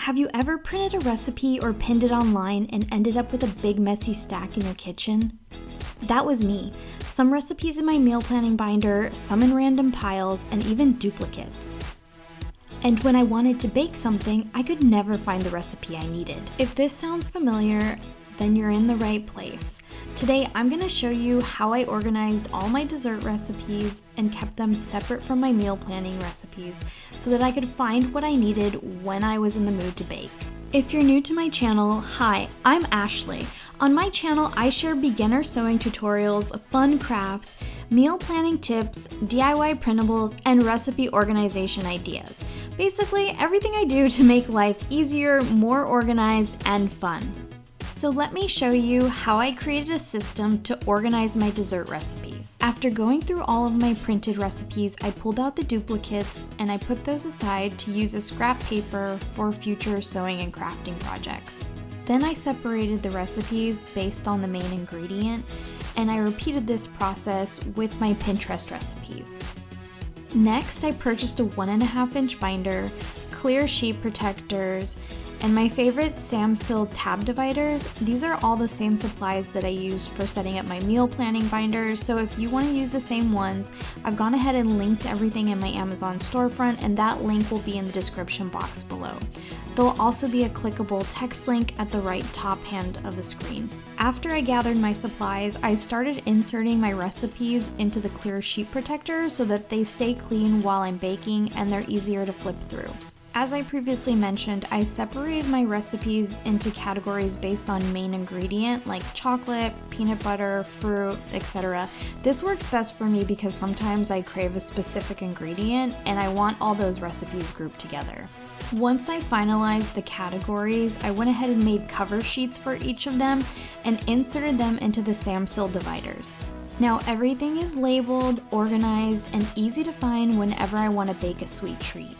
Have you ever printed a recipe or pinned it online and ended up with a big messy stack in your kitchen? That was me. Some recipes in my meal planning binder, some in random piles, and even duplicates. And when I wanted to bake something, I could never find the recipe I needed. If this sounds familiar, then you're in the right place. Today, I'm going to show you how I organized all my dessert recipes and kept them separate from my meal planning recipes so that I could find what I needed when I was in the mood to bake. If you're new to my channel, hi, I'm Ashley. On my channel, I share beginner sewing tutorials, fun crafts, meal planning tips, DIY printables, and recipe organization ideas. Basically, everything I do to make life easier, more organized, and fun. So let me show you how I created a system to organize my dessert recipes. After going through all of my printed recipes, I pulled out the duplicates and I put those aside to use as scrap paper for future sewing and crafting projects. Then I separated the recipes based on the main ingredient, and I repeated this process with my Pinterest recipes. Next, I purchased a 1.5 inch binder, clear sheet protectors, and my favorite Samsill tab dividers. These are all the same supplies that I used for setting up my meal planning binders, so if you want to use the same ones, I've gone ahead and linked everything in my Amazon storefront, and that link will be in the description box below. There will also be a clickable text link at the right top hand of the screen. After I gathered my supplies, I started inserting my recipes into the clear sheet protector so that they stay clean while I'm baking and they're easier to flip through. As I previously mentioned, I separated my recipes into categories based on main ingredient like chocolate, peanut butter, fruit, etc. This works best for me because sometimes I crave a specific ingredient and I want all those recipes grouped together. Once I finalized the categories, I went ahead and made cover sheets for each of them and inserted them into the Samsill dividers. Now everything is labeled, organized, and easy to find whenever I want to bake a sweet treat.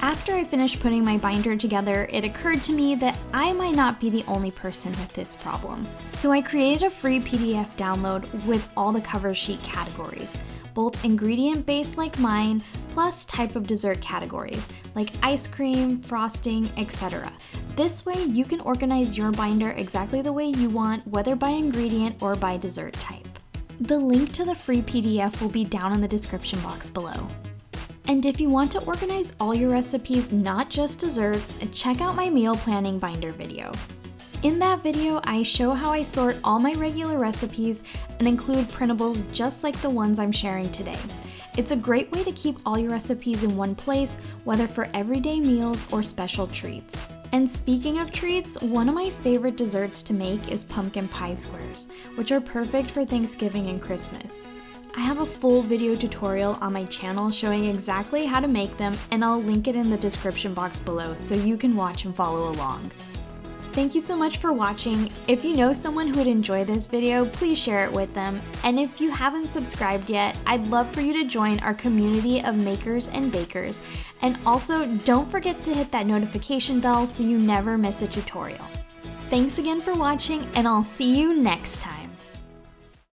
After I finished putting my binder together, it occurred to me that I might not be the only person with this problem. So I created a free PDF download with all the cover sheet categories, both ingredient-based like mine, plus type of dessert categories like ice cream, frosting, etc. This way you can organize your binder exactly the way you want, whether by ingredient or by dessert type. The link to the free PDF will be down in the description box below. And if you want to organize all your recipes, not just desserts, check out my meal planning binder video. In that video, I show how I sort all my regular recipes and include printables just like the ones I'm sharing today. It's a great way to keep all your recipes in one place, whether for everyday meals or special treats. And speaking of treats, one of my favorite desserts to make is pumpkin pie squares, which are perfect for Thanksgiving and Christmas. I have a full video tutorial on my channel showing exactly how to make them, and I'll link it in the description box below so you can watch and follow along. Thank you so much for watching. If you know someone who would enjoy this video, please share it with them. And if you haven't subscribed yet, I'd love for you to join our community of makers and bakers. And also, don't forget to hit that notification bell so you never miss a tutorial. Thanks again for watching, and I'll see you next time.